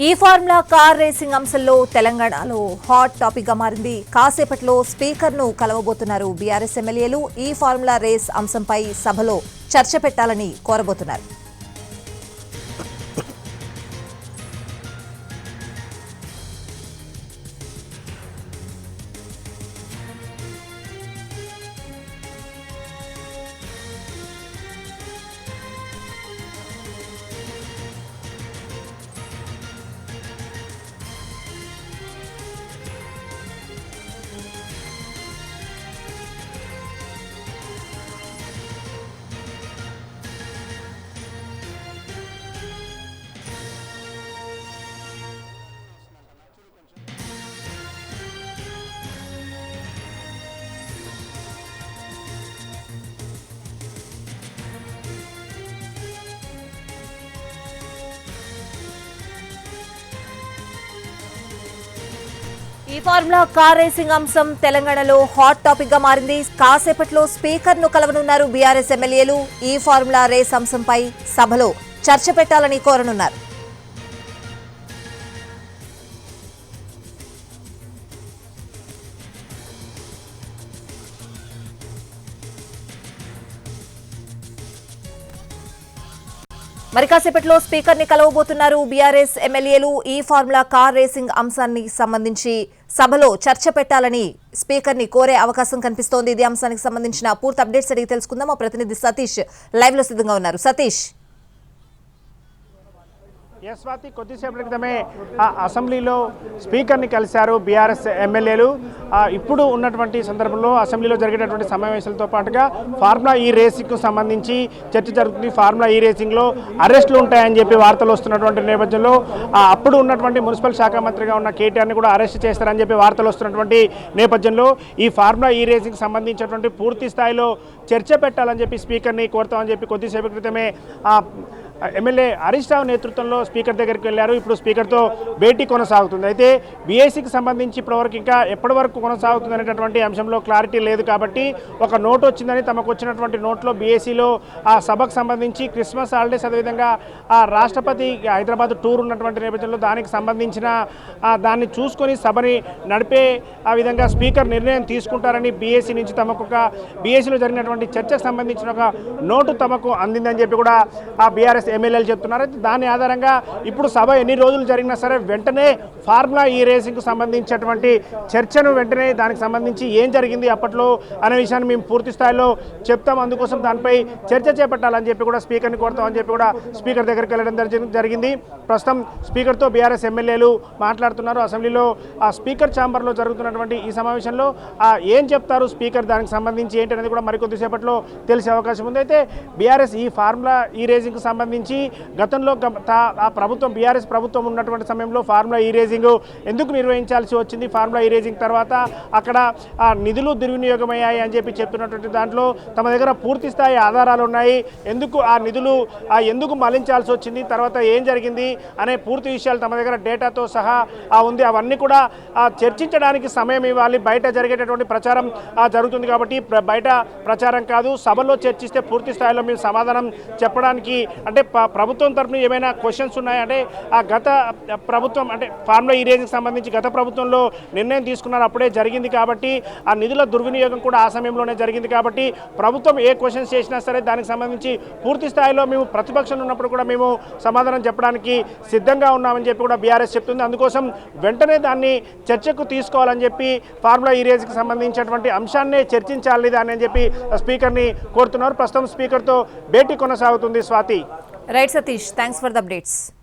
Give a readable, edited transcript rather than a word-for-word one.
ఈ formula car racing అంశంలో తెలంగాణలో హాట్ టాపిక్ గా మారింది. కాసేపట్లో స్పీకర్ ను కలవబోతున్నారు బీఆర్ఎస్ ఎమ్మెల్యేలు. ఈ ఫార్ములా రేస్ అంశంపై సభలో చర్చ పెట్టాలని కోరబోతున్నారు. ఈ ఫార్ములా కార్ రేసింగ్ అంశం తెలంగాణలో హాట్ టాపిక్ గా మారింది. కాసేపట్లో స్పీకర్ ను కలవనున్నారు బీఆర్ఎస్ ఎమ్మెల్యేలు. ఈ ఫార్ములా రేస్ అంశంపై సభలో చర్చ పెట్టాలని కోరనున్నారు. మరి కాసేపట్లో స్పీకర్ ని కలవబోతున్నారు బీఆర్ఎస్ ఎమ్మెల్యేలు. ఈ ఫార్ములా కార్ రేసింగ్ అంశాన్ని సంబంధించి సభలో చర్చ పెట్టాలని స్పీకర్ ని కోరే అవకాశం కనిపిస్తోంది. ఇది అంశానికి సంబంధించిన పూర్తి అప్డేట్స్ అడిగి తెలుసుకుందాం. మా ప్రతినిధి సతీష్ లైవ్ లో సిద్ధంగా ఉన్నారు. సతీష్, స్వాతి, కొద్దిసేపటి క్రితమే అసెంబ్లీలో స్పీకర్ని కలిశారు బీఆర్ఎస్ ఎమ్మెల్యేలు. ఇప్పుడు ఉన్నటువంటి సందర్భంలో అసెంబ్లీలో జరిగేటటువంటి సమావేశాలతో పాటుగా ఫార్ములా ఈ రేసింగ్కు సంబంధించి చర్చ జరుగుతుంది. ఫార్ములా ఈ రేసింగ్లో అరెస్టులు ఉంటాయని చెప్పి వార్తలు వస్తున్నటువంటి నేపథ్యంలో అప్పుడు ఉన్నటువంటి మున్సిపల్ శాఖ మంత్రిగా ఉన్న కేటీఆర్ని కూడా అరెస్ట్ చేస్తారని చెప్పి వార్తలు వస్తున్నటువంటి నేపథ్యంలో ఈ ఫార్ములా ఈ రేసింగ్కి సంబంధించినటువంటి పూర్తి స్థాయిలో చర్చ పెట్టాలని చెప్పి స్పీకర్ని కోరుతామని చెప్పి కొద్దిసేపటి క్రితమే ఎమ్మెల్యే హరీష్ రావు నేతృత్వంలో స్పీకర్ దగ్గరికి వెళ్ళారు. ఇప్పుడు స్పీకర్తో భేటీ కొనసాగుతుంది. అయితే బీఎస్సీకి సంబంధించి ఇప్పటివరకు ఇంకా ఎప్పటి వరకు కొనసాగుతుంది అనేటటువంటి అంశంలో క్లారిటీ లేదు. కాబట్టి ఒక నోట్ వచ్చిందని తమకు వచ్చినటువంటి నోట్లో బీఎస్సీలో ఆ సభకు సంబంధించి క్రిస్మస్ హాలిడేస్, అదేవిధంగా ఆ రాష్ట్రపతి హైదరాబాద్ టూర్ ఉన్నటువంటి నేపథ్యంలో దానికి సంబంధించిన దాన్ని చూసుకొని సభని నడిపే ఆ విధంగా స్పీకర్ నిర్ణయం తీసుకుంటారని బీఎస్సీ నుంచి తమకు ఒక బీఎస్సీలో జరిగినటువంటి చర్చకు సంబంధించిన ఒక నోటు తమకు అందిందని చెప్పి కూడా ఆ బీఆర్ఎస్ ఎమ్మెల్యేలు చెప్తున్నారు. అయితే దాని ఆధారంగా ఇప్పుడు సభ ఎన్ని రోజులు జరిగినా సరే వెంటనే ఫార్ములా ఈ రేసింగ్కు సంబంధించినటువంటి చర్చను వెంటనే దానికి సంబంధించి ఏం జరిగింది అప్పట్లో అనే విషయాన్ని మేము పూర్తి స్థాయిలో చెప్తాం. అందుకోసం దానిపై చర్చ చేపట్టాలని చెప్పి కూడా స్పీకర్ని కోరుతామని చెప్పి కూడా స్పీకర్ దగ్గరికి వెళ్ళడం జరిగింది. ప్రస్తుతం స్పీకర్తో బీఆర్ఎస్ ఎమ్మెల్యేలు మాట్లాడుతున్నారు. అసెంబ్లీలో ఆ స్పీకర్ ఛాంబర్లో జరుగుతున్నటువంటి ఈ సమావేశంలో ఏం చెప్తారు స్పీకర్, దానికి సంబంధించి ఏంటి అనేది కూడా మరికొద్దిసేపట్లో తెలిసే అవకాశం ఉంది. అయితే బీఆర్ఎస్ ఈ ఫార్ములా ఈ రేసింగ్కు సంబంధించి గతంలో ఆ ప్రభుత్వం బీఆర్ఎస్ ప్రభుత్వం ఉన్నటువంటి సమయంలో ఫార్ములా ఈ రేసింగ్ ఎందుకు నిర్వహించాల్సి వచ్చింది, ఫార్ములా ఈ రేసింగ్ తర్వాత అక్కడ నిధులు దుర్వినియోగమయ్యాయి అని చెప్పి చెప్తున్నటువంటి దాంట్లో తమ దగ్గర పూర్తి స్థాయి ఆధారాలు ఉన్నాయి. ఎందుకు ఆ నిధులు ఎందుకు మళ్లించాల్సి వచ్చింది, తర్వాత ఏం జరిగింది అనే పూర్తి విషయాలు తమ దగ్గర డేటాతో సహా ఉంది. అవన్నీ కూడా చర్చించడానికి సమయం ఇవ్వాలి. బయట జరిగేటటువంటి ప్రచారం జరుగుతుంది కాబట్టి బయట ప్రచారం కాదు, సభలో చర్చిస్తే పూర్తి స్థాయిలో మేము సమాధానం చెప్పడానికి, అంటే ప్రభుత్వం తరఫున ఏమైనా క్వశ్చన్స్ ఉన్నాయంటే ఆ గత ప్రభుత్వం అంటే ఫార్ములా ఈ రేంజ్కి సంబంధించి గత ప్రభుత్వంలో నిర్ణయం తీసుకున్నారు, అప్పుడే జరిగింది కాబట్టి ఆ నిధుల దుర్వినియోగం కూడా ఆ సమయంలోనే జరిగింది కాబట్టి ప్రభుత్వం ఏ క్వశ్చన్స్ చేసినా సరే దానికి సంబంధించి పూర్తి స్థాయిలో మేము ప్రతిపక్షంలో ఉన్నప్పుడు కూడా మేము సమాధానం చెప్పడానికి సిద్ధంగా ఉన్నామని చెప్పి కూడా బీఆర్ఎస్ చెప్తుంది. అందుకోసం వెంటనే దాన్ని చర్చకు తీసుకోవాలని చెప్పి ఫార్ములా ఈ రేంజ్కి సంబంధించినటువంటి అంశాన్నే చర్చించాలి దాన్ని అని చెప్పి స్పీకర్ని కోరుతున్నారు. ప్రస్తుతం స్పీకర్తో భేటీ కొనసాగుతుంది. Swathi. Right Satish, thanks for the updates.